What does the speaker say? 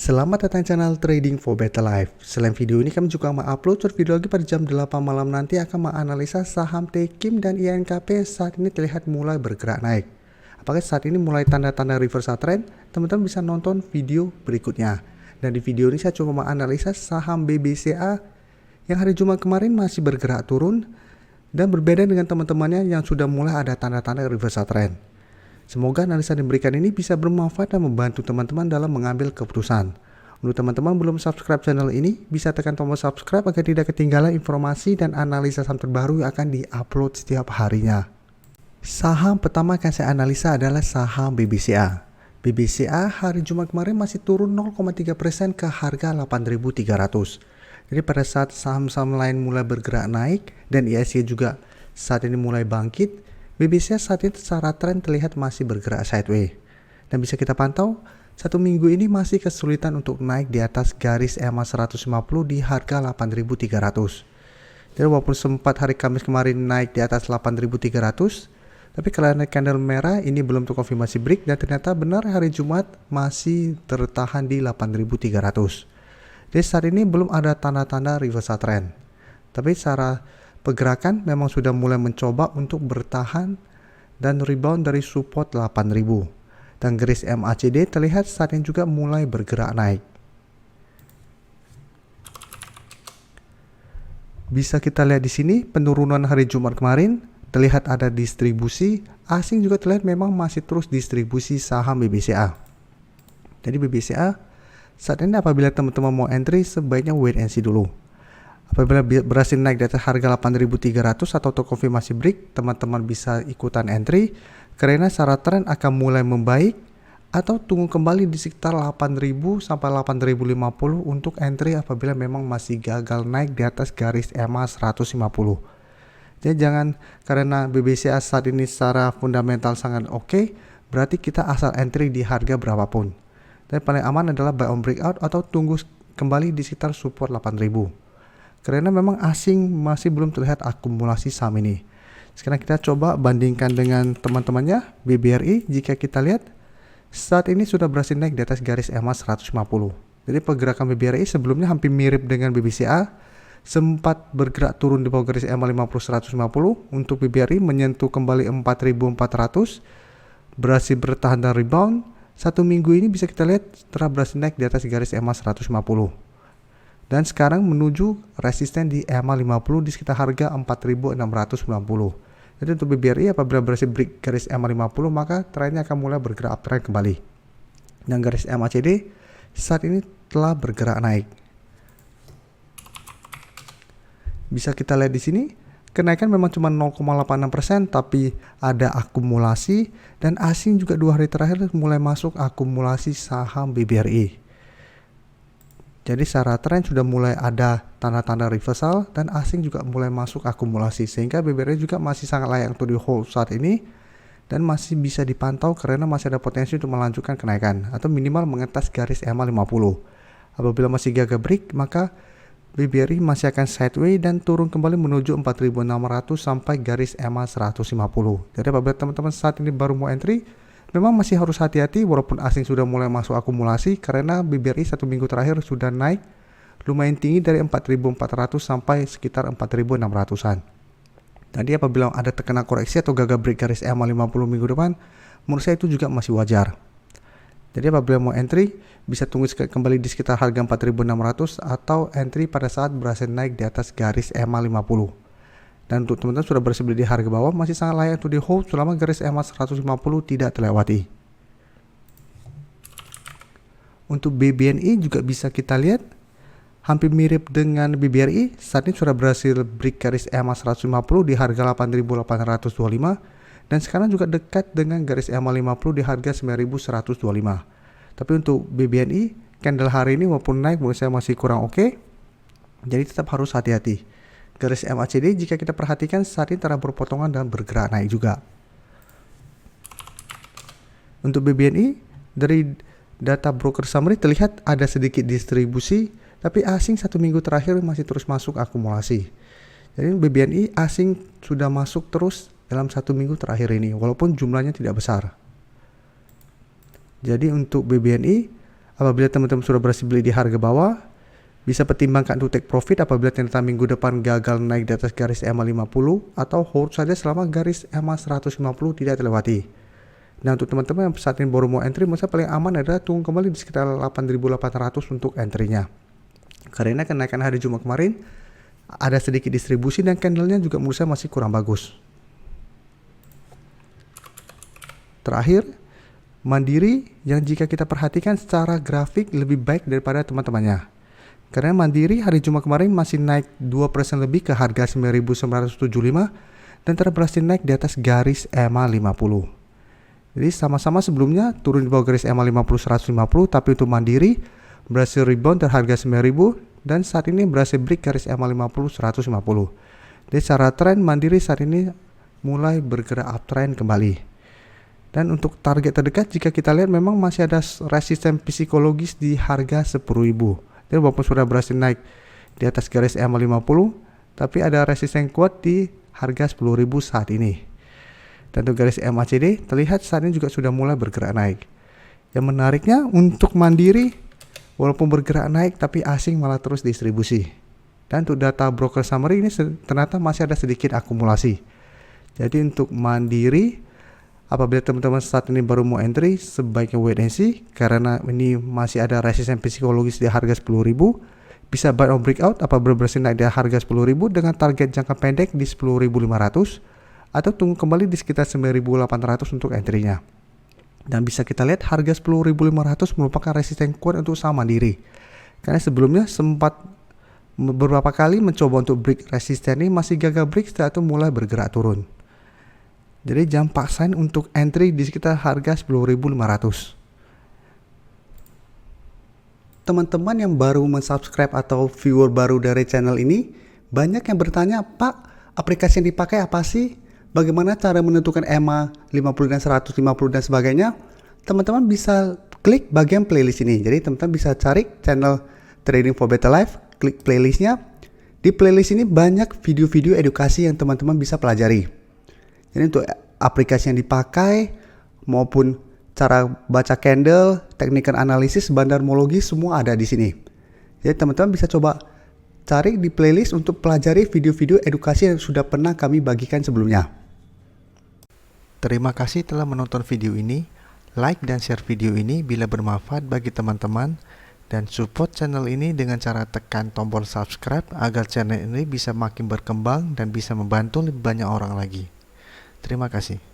Selamat datang di channel Trading for Better Life. Selain video ini kami juga mengupload short video lagi pada jam 8 malam nanti akan menganalisa saham Tekim dan INKP saat ini terlihat mulai bergerak naik. Apakah saat ini mulai tanda-tanda reversal trend? Teman-teman bisa nonton video berikutnya. Dan di video ini saya coba menganalisa saham BBCA yang hari Jumat kemarin masih bergerak turun dan berbeda dengan teman-temannya yang sudah mulai ada tanda-tanda reversal trend. Semoga analisa yang diberikan ini bisa bermanfaat dan membantu teman-teman dalam mengambil keputusan. Untuk teman-teman belum subscribe channel ini, bisa tekan tombol subscribe agar tidak ketinggalan informasi dan analisa saham terbaru yang akan diupload setiap harinya. Saham pertama akan saya analisa adalah saham BBCA. BBCA hari Jumat kemarin masih turun 0,3% ke harga 8.300. Jadi pada saat saham-saham lain mulai bergerak naik dan ISG juga saat ini mulai bangkit, BBCA saat ini secara tren terlihat masih bergerak sideways. Dan bisa kita pantau, satu minggu ini masih kesulitan untuk naik di atas garis EMA 150 di harga 8.300. Jadi walaupun sempat hari Kamis kemarin naik di atas 8.300, tapi karena candle merah ini belum terkonfirmasi break dan ternyata benar hari Jumat masih tertahan di 8.300. Jadi saat ini belum ada tanda-tanda reversal trend. Tapi secara pergerakan memang sudah mulai mencoba untuk bertahan dan rebound dari support 8.000. Dan garis MACD terlihat saat ini juga mulai bergerak naik. Bisa kita lihat di sini penurunan hari Jumat kemarin terlihat ada distribusi, asing juga terlihat memang masih terus distribusi saham BBCA. Jadi BBCA saat ini apabila teman-teman mau entry sebaiknya wait and see dulu. Apabila berhasil naik di atas harga 8.300 atau terkonfirmasi break, teman-teman bisa ikutan entry karena secara tren akan mulai membaik, atau tunggu kembali di sekitar 8.000 sampai 8.050 untuk entry apabila memang masih gagal naik di atas garis EMA 150. Jadi jangan karena BBCA saat ini secara fundamental sangat oke, berarti kita asal entry di harga berapapun. Dan paling aman adalah buy on breakout atau tunggu kembali di sekitar support 8.000. Karena memang asing masih belum terlihat akumulasi saham ini. Sekarang kita coba bandingkan dengan teman-temannya BBRI. Jika kita lihat saat ini sudah berhasil naik di atas garis EMA 150. Jadi pergerakan BBRI sebelumnya hampir mirip dengan BBCA, sempat bergerak turun di bawah garis EMA 50 150. Untuk BBRI menyentuh kembali 4.400, berhasil bertahan dan rebound. Satu minggu ini bisa kita lihat telah berhasil naik di atas garis EMA 150. Dan sekarang menuju resisten di EMA 50 di sekitar harga 4.690. Jadi untuk BBRI apabila berhasil break garis EMA 50 maka trennya akan mulai bergerak uptrend kembali. Dan garis MACD saat ini telah bergerak naik. Bisa kita lihat di sini kenaikan memang cuma 0,86% tapi ada akumulasi dan asing juga 2 hari terakhir mulai masuk akumulasi saham BBRI. Jadi secara tren sudah mulai ada tanda-tanda reversal dan asing juga mulai masuk akumulasi sehingga BBRI juga masih sangat layak untuk di hold saat ini dan masih bisa dipantau karena masih ada potensi untuk melanjutkan kenaikan atau minimal mengetas garis EMA 50. Apabila masih gagal break maka BBRI masih akan sideways dan turun kembali menuju 4.600 sampai garis EMA 150. Jadi apabila teman-teman saat ini baru mau entry, memang masih harus hati-hati walaupun asing sudah mulai masuk akumulasi karena BBRI satu minggu terakhir sudah naik lumayan tinggi dari 4.400 sampai sekitar 4.600-an. Tadi apabila ada terkena koreksi atau gagal break garis EMA 50 minggu depan, menurut saya itu juga masih wajar. Jadi apabila mau entry, bisa tunggu kembali di sekitar harga 4.600 atau entry pada saat berhasil naik di atas garis EMA 50. Dan untuk teman-teman sudah berhasil beli di harga bawah masih sangat layak untuk di hold selama garis EMA 150 tidak terlewati. Untuk BBNI juga bisa kita lihat hampir mirip dengan BBRI, saat ini sudah berhasil break garis EMA 150 di harga 8.825 dan sekarang juga dekat dengan garis EMA 50 di harga 9.125. Tapi untuk BBNI candle hari ini walaupun naik menurut saya masih kurang oke. Jadi tetap harus hati-hati. Garis MACD jika kita perhatikan saat ini telah berpotongan dan bergerak naik juga. Untuk BBNI dari data broker summary terlihat ada sedikit distribusi tapi asing satu minggu terakhir masih terus masuk akumulasi. Jadi BBNI asing sudah masuk terus dalam satu minggu terakhir ini walaupun jumlahnya tidak besar. Jadi untuk BBNI Apabila teman-teman sudah berhasil beli di harga bawah, bisa pertimbangkan untuk take profit apabila ternyata minggu depan gagal naik di atas garis EMA 50 atau hold saja selama garis EMA 150 tidak terlewati. Nah, untuk teman-teman yang saat ini baru mau entry, menurut saya paling aman adalah tunggu kembali di sekitar 8.800 untuk entry-nya. Karena kenaikan hari Jumat kemarin ada sedikit distribusi dan candlenya juga menurut saya masih kurang bagus. Terakhir, Mandiri yang jika kita perhatikan secara grafik lebih baik daripada teman-temannya. Karena Mandiri hari Jumat kemarin masih naik 2% lebih ke harga 9.975 dan telah berhasil naik di atas garis EMA 50. Jadi sama-sama sebelumnya turun di bawah garis EMA 50 150, tapi untuk Mandiri berhasil rebound terharga 9.000 dan saat ini berhasil break garis EMA 50 150. Jadi secara tren Mandiri saat ini mulai bergerak uptrend kembali. Dan untuk target terdekat jika kita lihat memang masih ada resisten psikologis di harga 10.000. Jadi walaupun sudah berhasil naik di atas garis EMA 50, tapi ada resisten kuat di harga 10.000 saat ini. Dan untuk garis MACD terlihat saat ini juga sudah mulai bergerak naik. Yang menariknya untuk Mandiri walaupun bergerak naik tapi asing malah terus distribusi. Dan untuk data broker summary ini ternyata masih ada sedikit akumulasi. Jadi untuk Mandiri apabila teman-teman saat ini baru mau entry, sebaiknya wait and see karena ini masih ada resisten psikologis di harga 10.000. Bisa buy or breakout apabila berhasil naik di harga 10.000 dengan target jangka pendek di 10.500 atau tunggu kembali di sekitar 9.800 untuk entry-nya. Dan bisa kita lihat harga 10.500 merupakan resisten kuat untuk saham Mandiri. Karena sebelumnya sempat beberapa kali mencoba untuk break resisten ini masih gagal break, setelah itu mulai bergerak turun. Jadi jangan paksain untuk entry di sekitar harga 10.500. Teman-teman yang baru mensubscribe atau viewer baru dari channel ini, banyak yang bertanya, Pak, aplikasi yang dipakai apa sih? Bagaimana cara menentukan EMA 50 dan 150 dan sebagainya? Teman-teman bisa klik bagian playlist ini. Jadi teman-teman bisa cari channel Trading for Better Life, klik playlistnya. Di playlist ini banyak video-video edukasi yang teman-teman bisa pelajari. Jadi untuk aplikasi yang dipakai maupun cara baca candle, teknikal analisis, bandarmologi semua ada di sini. Jadi teman-teman bisa coba cari di playlist untuk pelajari video-video edukasi yang sudah pernah kami bagikan sebelumnya. Terima kasih telah menonton video ini. Like dan share video ini bila bermanfaat bagi teman-teman dan support channel ini dengan cara tekan tombol subscribe agar channel ini bisa makin berkembang dan bisa membantu lebih banyak orang lagi. Terima kasih.